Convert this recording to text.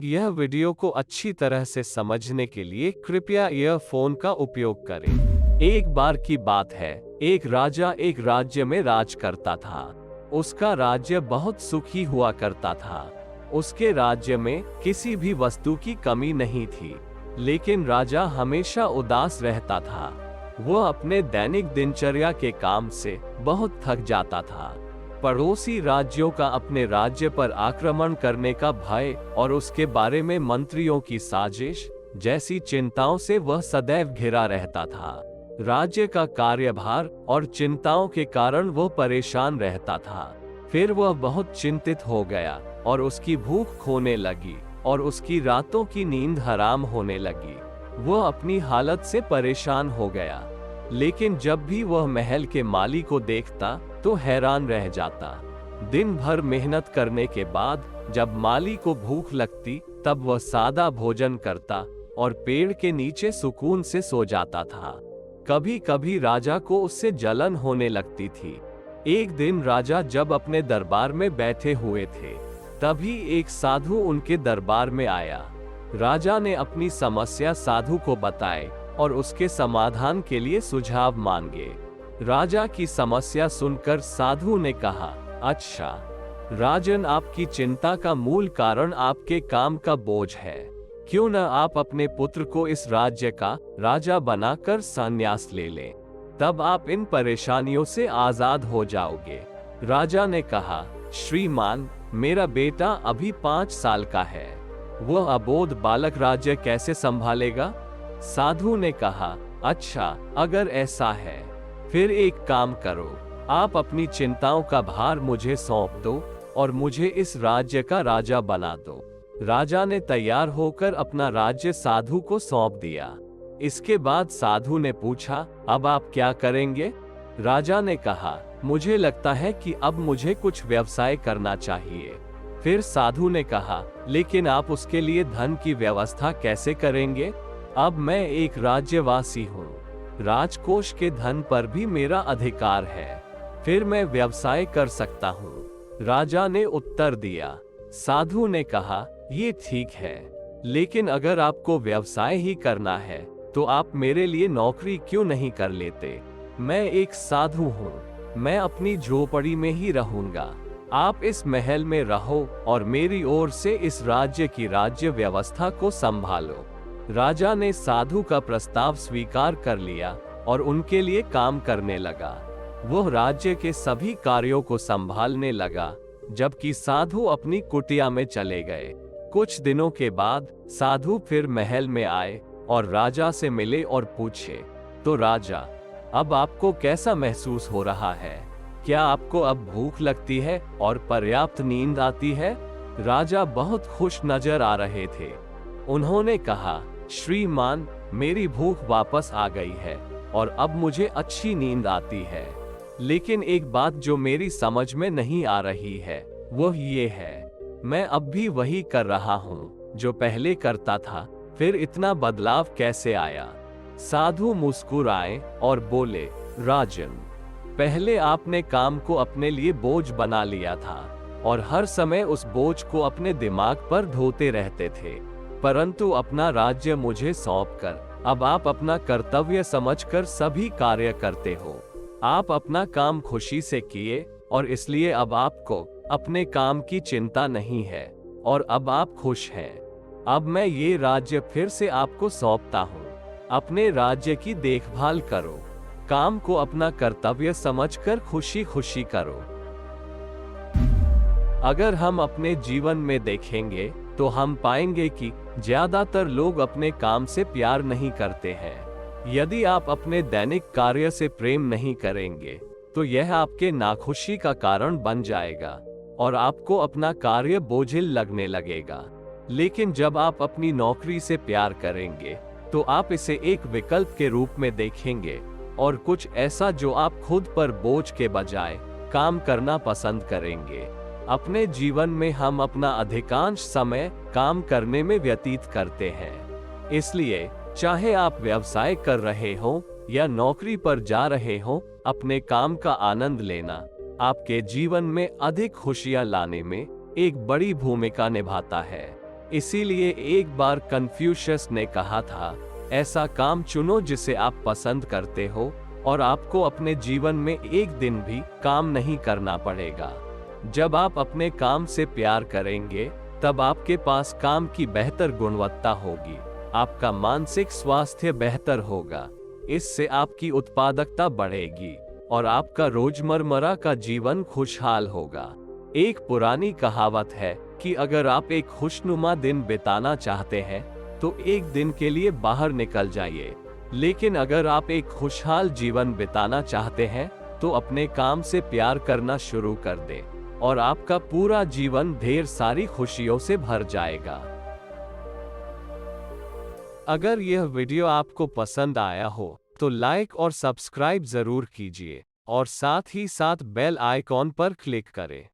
यह वीडियो को अच्छी तरह से समझने के लिए कृपया ईयरफोन का उपयोग करें। एक बार की बात है, एक राजा एक राज्य में राज करता था। उसका राज्य बहुत सुखी हुआ करता था। उसके राज्य में किसी भी वस्तु की कमी नहीं थी, लेकिन राजा हमेशा उदास रहता था। वह अपने दैनिक दिनचर्या के काम से बहुत थक जाता था। पड़ोसी राज्यों का अपने राज्य पर आक्रमण करने का भय और उसके बारे में मंत्रियों की साजिश जैसी चिंताओं से वह सदैव घिरा रहता था। राज्य का कार्यभार और चिंताओं के कारण वह परेशान रहता था। फिर वह बहुत चिंतित हो गया और उसकी भूख खोने लगी और उसकी रातों की नींद हराम होने लगी। वह अपनी हालत से परेशान हो गया, लेकिन जब भी वह महल के माली को देखता तो हैरान रह जाता। दिन भर मेहनत करने के बाद जब माली को भूख लगती तब वह सादा भोजन करता और पेड़ के नीचे सुकून से सो जाता था। कभी कभी राजा को उससे जलन होने लगती थी। एक दिन राजा जब अपने दरबार में बैठे हुए थे, तभी एक साधु उनके दरबार में आया। राजा ने अपनी समस्या साधु को बताई और उसके समाधान के लिए सुझाव मांगे। राजा की समस्या सुनकर साधु ने कहा, अच्छा राजन, आपकी चिंता का मूल कारण आपके काम का बोझ है। क्यों न आप अपने पुत्र को इस राज्य का राजा बनाकर संन्यास ले लें, तब आप इन परेशानियों से आजाद हो जाओगे। राजा ने कहा, श्रीमान, मेरा बेटा अभी 5 साल का है। वह अबोध बालक राज्य कैसे संभालेगा? साधु ने कहा, अच्छा अगर ऐसा है फिर एक काम करो, आप अपनी चिंताओं का भार मुझे सौंप दो और मुझे इस राज्य का राजा बना दो। राजा ने तैयार होकर अपना राज्य साधु को सौंप दिया। इसके बाद साधु ने पूछा, अब आप क्या करेंगे? राजा ने कहा, मुझे लगता है कि अब मुझे कुछ व्यवसाय करना चाहिए। फिर साधु ने कहा, लेकिन आप उसके लिए धन की व्यवस्था कैसे करेंगे? अब मैं एक राज्यवासी हूँ, राजकोष के धन पर भी मेरा अधिकार है, फिर मैं व्यवसाय कर सकता हूँ। राजा ने उत्तर दिया। साधु ने कहा, ये ठीक है, लेकिन अगर आपको व्यवसाय ही करना है तो आप मेरे लिए नौकरी क्यों नहीं कर लेते? मैं एक साधु हूँ, मैं अपनी झोपड़ी में ही रहूंगा। आप इस महल में रहो और मेरी ओर से इस राज्य की राज्य व्यवस्था को संभालो। राजा ने साधु का प्रस्ताव स्वीकार कर लिया और उनके लिए काम करने लगा। वह राज्य के सभी कार्यों को संभालने लगा, जबकि साधु अपनी कुटिया में चले गए। कुछ दिनों के बाद साधु फिर महल में आए और राजा से मिले और पूछे, तो राजा, अब आपको कैसा महसूस हो रहा है? क्या आपको अब भूख लगती है और पर्याप्त नींद आती है? राजा बहुत खुश नजर आ रहे थे। उन्होंने कहा, श्रीमान, मेरी भूख वापस आ गई है और अब मुझे अच्छी नींद आती है, लेकिन एक बात जो मेरी समझ में नहीं आ रही है वह ये है, मैं अब भी वही कर रहा हूँ जो पहले करता था, फिर इतना बदलाव कैसे आया? साधु मुस्कुराए और बोले, राजन, पहले आपने काम को अपने लिए बोझ बना लिया था और हर समय उस बोझ को अपने दिमाग पर ढोते रहते थे, परंतु अपना राज्य मुझे सौंपकर अब आप अपना कर्तव्य समझकर सभी कार्य करते हो। आप अपना काम खुशी से किए और इसलिए अब आपको अपने काम की चिंता नहीं है और अब आप खुश हैं। अब मैं ये राज्य फिर से आपको सौंपता हूँ। अपने राज्य की देखभाल करो, काम को अपना कर्तव्य समझकर खुशी खुशी करो। अगर हम अपने जीवन में देखेंगे तो हम पाएंगे कि ज्यादातर लोग अपने काम से प्यार नहीं करते हैं। यदि आप अपने दैनिक कार्य से प्रेम नहीं करेंगे तो यह आपके नाखुशी का कारण बन जाएगा और आपको अपना कार्य बोझिल लगने लगेगा। लेकिन जब आप अपनी नौकरी से प्यार करेंगे तो आप इसे एक विकल्प के रूप में देखेंगे और कुछ ऐसा जो आप खुद पर बोझ के बजाय काम करना पसंद करेंगे। अपने जीवन में हम अपना अधिकांश समय काम करने में व्यतीत करते हैं। इसलिए चाहे आप व्यवसाय कर रहे हो या नौकरी पर जा रहे हो, अपने काम का आनंद लेना आपके जीवन में अधिक खुशियां लाने में एक बड़ी भूमिका निभाता है। इसीलिए एक बार कन्फ्यूशियस ने कहा था, ऐसा काम चुनो जिसे आप पसंद करते हो और आपको अपने जीवन में एक दिन भी काम नहीं करना पड़ेगा। जब आप अपने काम से प्यार करेंगे, तब आपके पास काम की बेहतर गुणवत्ता होगी, आपका मानसिक स्वास्थ्य बेहतर होगा, इससे आपकी उत्पादकता बढ़ेगी और आपका रोजमर्रा का जीवन खुशहाल होगा। एक पुरानी कहावत है कि अगर आप एक खुशनुमा दिन बिताना चाहते हैं, तो एक दिन के लिए बाहर निकल जाइए, लेकिन अगर आप एक खुशहाल जीवन बिताना चाहते हैं, तो अपने काम से प्यार करना शुरू कर दें और आपका पूरा जीवन ढेर सारी खुशियों से भर जाएगा। अगर यह वीडियो आपको पसंद आया हो, तो लाइक और सब्सक्राइब जरूर कीजिए और साथ ही साथ बेल आइकॉन पर क्लिक करें।